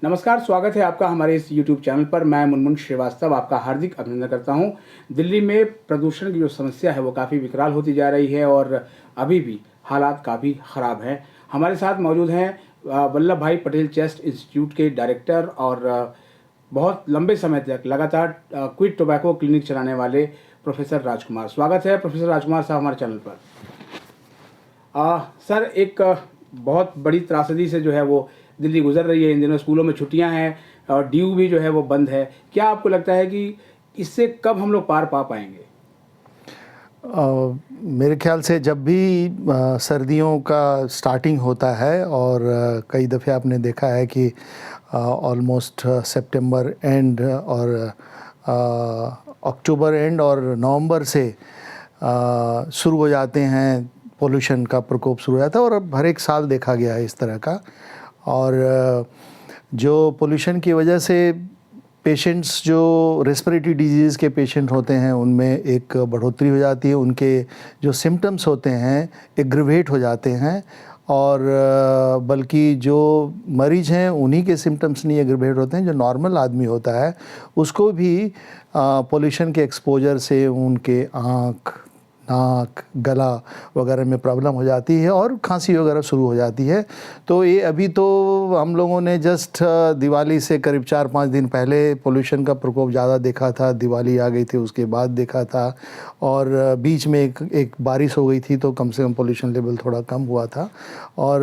नमस्कार, स्वागत है आपका हमारे इस YouTube चैनल पर। मैं मुनमुन श्रीवास्तव आपका हार्दिक अभिनंदन करता हूं। दिल्ली में प्रदूषण की जो समस्या है वो काफ़ी विकराल होती जा रही है और अभी भी हालात काफ़ी ख़राब हैं। हमारे साथ मौजूद हैं वल्लभ भाई पटेल चेस्ट इंस्टीट्यूट के डायरेक्टर और बहुत लंबे समय तक लगातार क्विट टोबैको क्लिनिक चलाने वाले प्रोफेसर राजकुमार। स्वागत है प्रोफेसर राजकुमार साहब हमारे चैनल पर। सर, एक बहुत बड़ी त्रासदी से जो है वो दिल्ली गुजर रही है। इन दिनों स्कूलों में छुट्टियां हैं और ड्यू भी जो है वो बंद है। क्या आपको लगता है कि इससे कब हम लोग पार पा पाएंगे? मेरे ख्याल से जब भी सर्दियों का स्टार्टिंग होता है और कई दफ़े आपने देखा है कि ऑलमोस्ट सितंबर एंड और अक्टूबर एंड और नवंबर से शुरू हो जाते हैं, पोल्यूशन का प्रकोप शुरू हो जाता है और अब हर एक साल देखा गया है इस तरह का। और जो पोल्यूशन की वजह से पेशेंट्स जो रेस्पिरेटरी डिजीज़ के पेशेंट होते हैं उनमें एक बढ़ोतरी हो जाती है, उनके जो सिम्टम्स होते हैं एग्रीवेट हो जाते हैं और बल्कि जो मरीज़ हैं उन्हीं के सिम्टम्स नहीं एग्रीवेट होते हैं, जो नॉर्मल आदमी होता है उसको भी पोल्यूशन के एक्सपोजर से उनके आँख, नाक, गला वगैरह में प्रॉब्लम हो जाती है और खांसी वगैरह शुरू हो जाती है। तो ये अभी तो हम लोगों ने जस्ट दिवाली से करीब 4-5 दिन पहले पोल्यूशन का प्रकोप ज़्यादा देखा था। दिवाली आ गई थी उसके बाद देखा था और बीच में एक बारिश हो गई थी तो कम से कम पोल्यूशन लेवल थोड़ा कम हुआ था। और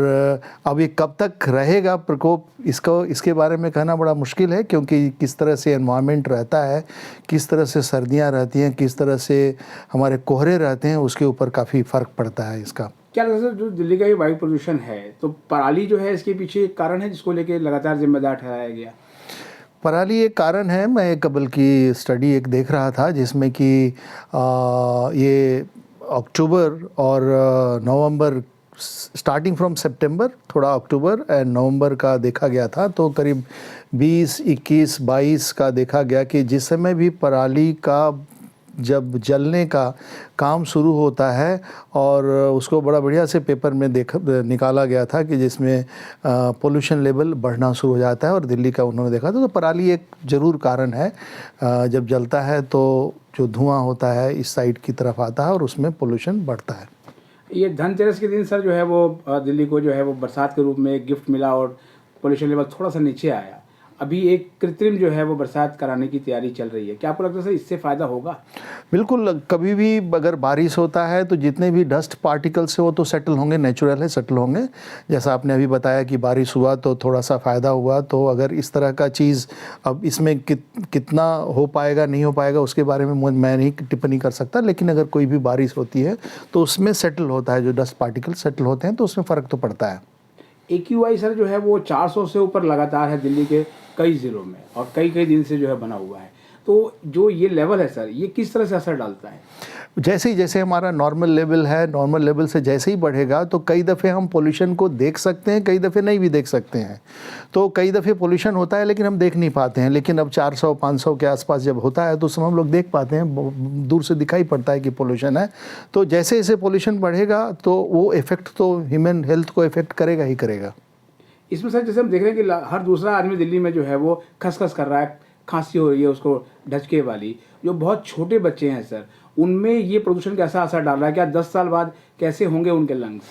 अब ये कब तक रहेगा प्रकोप, इसके बारे में कहना बड़ा मुश्किल है, क्योंकि किस तरह से एनवायरनमेंट रहता है, किस तरह से सर्दियाँ रहती हैं, किस तरह से हमारे कोहरे रहते हैं, उसके ऊपर काफ़ी फ़र्क पड़ता है इसका। क्या लगता है जो दिल्ली का ये वायु प्रदूषण है तो पराली जो है इसके पीछे एक कारण है जिसको लेके लगातार जिम्मेदार ठहराया गया? पराली एक कारण है। मैं एक बल्कि स्टडी एक देख रहा था जिसमें कि ये अक्टूबर और नवंबर, स्टार्टिंग फ्रॉम सितंबर, थोड़ा अक्टूबर एंड नवंबर का देखा गया था, तो करीब 20, 21, 22 का देखा गया कि जिस समय भी पराली का जब जलने का काम शुरू होता है और उसको बड़ा बढ़िया से पेपर में निकाला गया था कि जिसमें पोल्यूशन लेवल बढ़ना शुरू हो जाता है और दिल्ली का उन्होंने देखा था। तो पराली एक ज़रूर कारण है। जब जलता है तो जो धुआं होता है इस साइड की तरफ आता है और उसमें पोल्यूशन बढ़ता है। ये धनतेरस के दिन सर जो है वो दिल्ली को जो है वो बरसात के रूप में एक गिफ्ट मिला और पोल्यूशन लेवल थोड़ा सा नीचे आया। अभी एक कृत्रिम जो है वो बरसात कराने की तैयारी चल रही है। क्या आपको लगता है सर इससे फ़ायदा होगा? बिल्कुल, कभी भी अगर बारिश होता है तो जितने भी डस्ट पार्टिकल्स है वो तो सेटल होंगे, नेचुरल है, सेटल होंगे। जैसा आपने अभी बताया कि बारिश हुआ तो थोड़ा सा फ़ायदा हुआ, तो अगर इस तरह का चीज़ अब इसमें कितना हो पाएगा नहीं हो पाएगा उसके बारे में मैं नहीं टिप्पणी कर सकता, लेकिन अगर कोई भी बारिश होती है तो उसमें सेटल होता है, जो डस्ट पार्टिकल सेटल होते हैं तो उसमें फ़र्क तो पड़ता है। AQI सर जो है वो 400 से ऊपर लगातार है दिल्ली के कई ज़िलों में और कई कई दिन से जो है बना हुआ है। तो जो ये लेवल है सर, ये किस तरह से असर डालता है? जैसे ही जैसे हमारा नॉर्मल लेवल है, नॉर्मल लेवल से जैसे ही बढ़ेगा तो कई दफ़े हम पोल्यूशन को देख सकते हैं, कई दफ़े नहीं भी देख सकते हैं। तो कई दफ़े पोल्यूशन होता है लेकिन हम देख नहीं पाते हैं, लेकिन अब 400-500 के आसपास जब होता है तो उस समय हम लोग देख पाते हैं, दूर से दिखाई पड़ता है कि पोल्यूशन है। तो जैसे जैसे पोल्यूशन बढ़ेगा तो वो इफ़ेक्ट तो ह्यूमन हेल्थ को इफ़ेक्ट करेगा ही करेगा। इसमें सर जैसे हम देख रहे हैं कि हर दूसरा आदमी दिल्ली में जो है वो खसखस कर रहा है, खांसी हो रही है उसको ढचके वाली। जो बहुत छोटे बच्चे हैं सर, उनमें ये प्रदूषण कैसा असर डाल रहा है? क्या 10 साल बाद कैसे होंगे उनके लंग्स?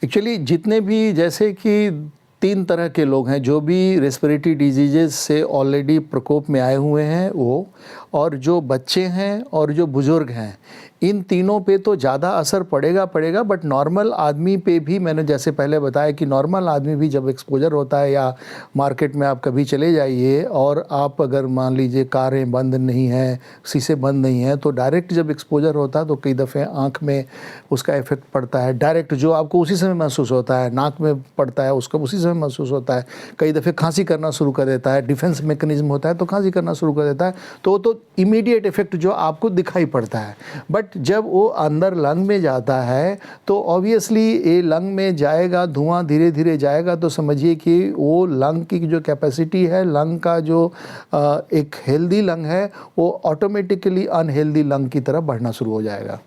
एक्चुअली जितने भी, जैसे कि 3 तरह के लोग हैं जो भी रेस्पिरेटरी डिजीज़ से ऑलरेडी प्रकोप में आए हुए हैं वो, और जो बच्चे हैं और जो बुज़ुर्ग हैं, इन तीनों पे तो ज़्यादा असर पड़ेगा। बट नॉर्मल आदमी पे भी, मैंने जैसे पहले बताया कि नॉर्मल आदमी भी जब एक्सपोजर होता है, या मार्केट में आप कभी चले जाइए और आप अगर मान लीजिए कारें बंद नहीं हैं, शीशे बंद नहीं हैं, तो डायरेक्ट जब एक्सपोजर होता है तो कई दफ़े आँख में उसका इफ़ेक्ट पड़ता है। डायरेक्ट जो आपको उसी समय महसूस होता है, नाक में पड़ता है, उसका उसी समय महसूस होता है। कई दफ़े खांसी करना शुरू कर देता है, डिफेंस मैकेनिज्म होता है तो खांसी करना शुरू कर देता है। तो इमीडिएट इफ़ेक्ट जो आपको दिखाई पड़ता है। बट जब वो अंदर लंग में जाता है तो ऑब्वियसली ये लंग में जाएगा, धुआं धीरे धीरे जाएगा, तो समझिए कि वो लंग की जो कैपेसिटी है, लंग का जो एक हेल्दी लंग है, वो ऑटोमेटिकली अनहेल्दी लंग की तरफ बढ़ना शुरू हो जाएगा।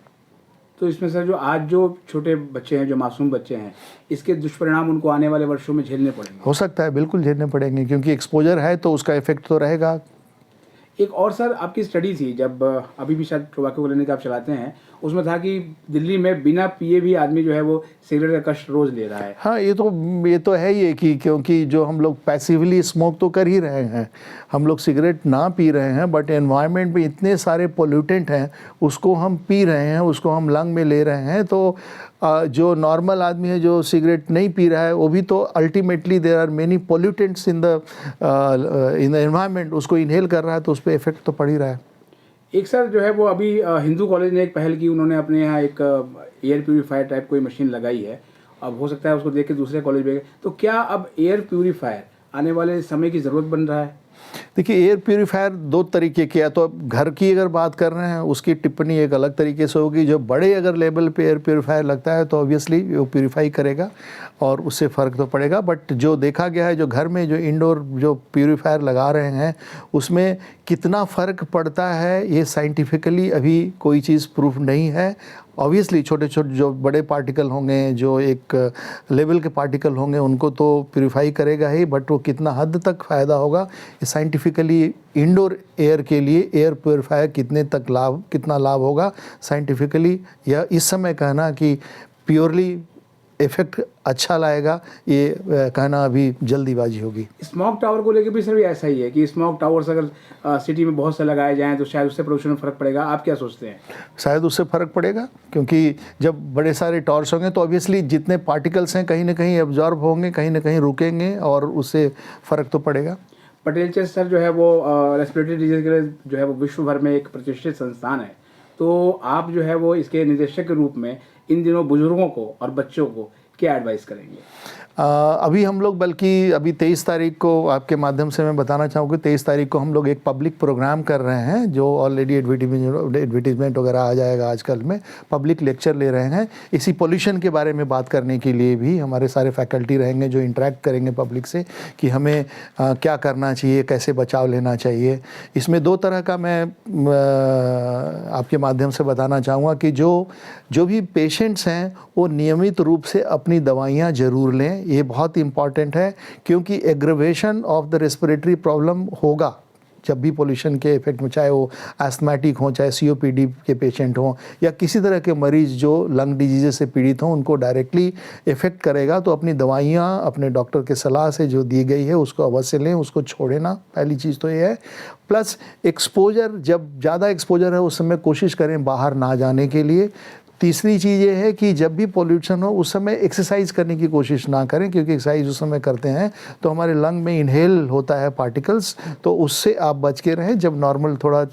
तो इसमें सर जो आज जो छोटे बच्चे हैं, जो मासूम बच्चे हैं, इसके दुष्परिणाम उनको आने वाले वर्षों में झेलने पड़ेंगे। हो सकता है, बिल्कुल झेलने पड़ेंगे, क्योंकि एक्सपोजर है तो उसका इफेक्ट तो रहेगा। एक और सर आपकी स्टडी थी, जब अभी भी शायद टोबैको क्लिनिक आप चलाते हैं, उसमें था कि दिल्ली में बिना पिए भी आदमी जो है वो सिगरेट का कष्ट रोज ले रहा है। हाँ, ये तो है ही कि क्योंकि जो हम लोग पैसिवली स्मोक तो कर ही रहे हैं, हम लोग सिगरेट ना पी रहे हैं, बट एनवायरनमेंट में इतने सारे पोल्यूटेंट हैं, उसको हम पी रहे हैं, उसको हम लंग में ले रहे हैं। तो जो नॉर्मल आदमी है जो सिगरेट नहीं पी रहा है, वो भी तो ultimately there are many pollutants in the environment, उसको इनहेल कर रहा है, तो उस पर इफेक्ट तो पड़ ही रहा है। एक सर जो है वो अभी हिंदू कॉलेज ने एक पहल की, उन्होंने अपने यहाँ एक एयर प्यूरीफायर टाइप कोई मशीन लगाई है। अब हो सकता है उसको देख के दूसरे कॉलेज में, तो क्या अब एयर प्यूरीफायर आने वाले समय की ज़रूरत बन रहा है? देखिए, एयर प्यूरीफायर दो तरीके के, या तो घर की अगर बात कर रहे हैं उसकी टिप्पणी एक अलग तरीके से होगी। जो बड़े अगर लेवल पे एयर प्यूरीफायर लगता है तो ऑब्वियसली वो प्यूरीफाई करेगा और उससे फ़र्क तो पड़ेगा। बट जो देखा गया है, जो घर में जो इंडोर जो प्यूरीफायर लगा रहे हैं, उसमें कितना फ़र्क पड़ता है ये साइंटिफिकली अभी कोई चीज़ प्रूफ नहीं है। ऑब्वियसली छोटे छोटे जो बड़े पार्टिकल होंगे, जो एक लेवल के पार्टिकल होंगे, उनको तो प्यूरीफाई करेगा ही, बट वो कितना हद तक फ़ायदा होगा ये साइंटिफिकली, इंडोर एयर के लिए एयर प्यूरीफायर कितना लाभ होगा साइंटिफिकली, या इस समय कहना कि प्योरली इफेक्ट अच्छा लाएगा, ये कहना अभी जल्दीबाजी होगी। स्मोक टावर को लेकर भी सर भी ऐसा ही है कि स्मोक टावर्स अगर सिटी में बहुत से लगाए जाएं तो शायद उससे प्रदूषण में फ़र्क पड़ेगा। आप क्या सोचते हैं? शायद उससे फ़र्क पड़ेगा, क्योंकि जब बड़े सारे टावर्स होंगे तो ऑब्वियसली जितने पार्टिकल्स हैं कहीं ना कहीं एब्जॉर्ब होंगे, कहीं ना कहीं रुकेंगे, और उससे फ़र्क तो पड़ेगा। पटेल चेस्ट सर जो है वो रेस्पिरेटरी डिजीज के लिए जो है वो विश्व भर में एक प्रतिष्ठित संस्थान है, तो आप जो है वो इसके निदेशक के रूप में इन दिनों बुजुर्गों को और बच्चों को क्या एडवाइस करेंगे? अभी हम लोग, बल्कि अभी 23 तारीख को आपके माध्यम से मैं बताना चाहूँगा, 23 तारीख को हम लोग एक पब्लिक प्रोग्राम कर रहे हैं, जो ऑलरेडी एडवर्टीजमेंट वगैरह आ जाएगा आजकल में। पब्लिक लेक्चर ले रहे हैं इसी पोल्यूशन के बारे में बात करने के लिए भी। हमारे सारे फैकल्टी रहेंगे जो इंटरेक्ट करेंगे पब्लिक से कि हमें क्या करना चाहिए, कैसे बचाव लेना चाहिए। इसमें दो तरह का मैं आपके माध्यम से बताना चाहूँगा कि जो भी पेशेंट्स हैं वो नियमित रूप से अपनी दवाइयाँ ज़रूर लें। ये बहुत इम्पॉर्टेंट है, क्योंकि aggravation of the respiratory problem होगा जब भी पोल्यूशन के इफेक्ट में, चाहे वो एस्थमेटिक हों, चाहे COPD के पेशेंट हों, या किसी तरह के मरीज़ जो लंग डिजीज़ से पीड़ित हों, उनको डायरेक्टली इफ़ेक्ट करेगा। तो अपनी दवाइयाँ अपने डॉक्टर के सलाह से जो दी गई है उसको अवश्य लें, उसको छोड़े ना। पहली चीज़ तो ये है। प्लस एक्सपोजर, जब ज़्यादा एक्सपोजर है उस समय कोशिश करें बाहर ना जाने के लिए। तीसरी चीज़ ये है कि जब भी पोल्यूशन हो उस समय एक्सरसाइज करने की कोशिश ना करें, क्योंकि एक्सरसाइज उस समय करते हैं तो हमारे लंग में इनहेल होता है पार्टिकल्स, तो उससे आप बच के रहें। जब नॉर्मल थोड़ा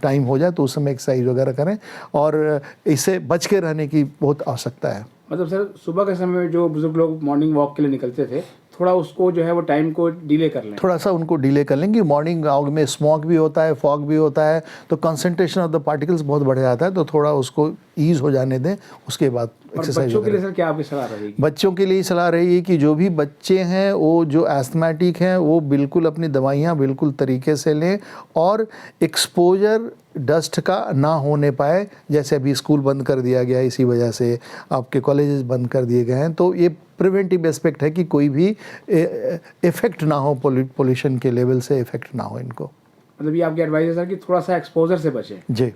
टाइम हो जाए तो उस समय एक्सरसाइज वगैरह करें, और इससे बच के रहने की बहुत आवश्यकता है। मतलब सर सुबह के समय में जो बुजुर्ग लोग मॉर्निंग वॉक के लिए निकलते थे, थोड़ा उसको जो है वो टाइम को डिले कर लें, थोड़ा सा उनको डिले कर लेंगे। मॉर्निंग वॉक में स्मॉग भी होता है, फॉग भी होता है, तो कंसंट्रेशन ऑफ द पार्टिकल्स बहुत बढ़ जाता है, तो थोड़ा उसको ईज हो जाने दें, उसके बाद एक्सरसाइज। बच्चों के लिए सर क्या आपकी सलाह रहेगी? बच्चों के लिए सलाह रही है कि जो भी बच्चे हैं वो जो एस्थमेटिक हैं वो बिल्कुल अपनी दवाइयाँ बिल्कुल तरीके से लें, और एक्सपोजर डस्ट का ना होने पाए। जैसे अभी स्कूल बंद कर दिया गया, इसी वजह से आपके कॉलेजेस बंद कर दिए गए हैं, तो ये प्रिवेंटिव एस्पेक्ट है कि कोई भी इफ़ेक्ट ना हो, पोल्यूशन के लेवल से इफ़ेक्ट ना हो इनको। मतलब ये आपकी एडवाइस है सर कि थोड़ा सा एक्सपोजर से बचें। जी,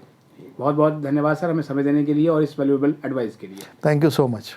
बहुत बहुत धन्यवाद सर हमें समय देने के लिए और इस वैल्यूएबल एडवाइस के लिए। Thank you so much.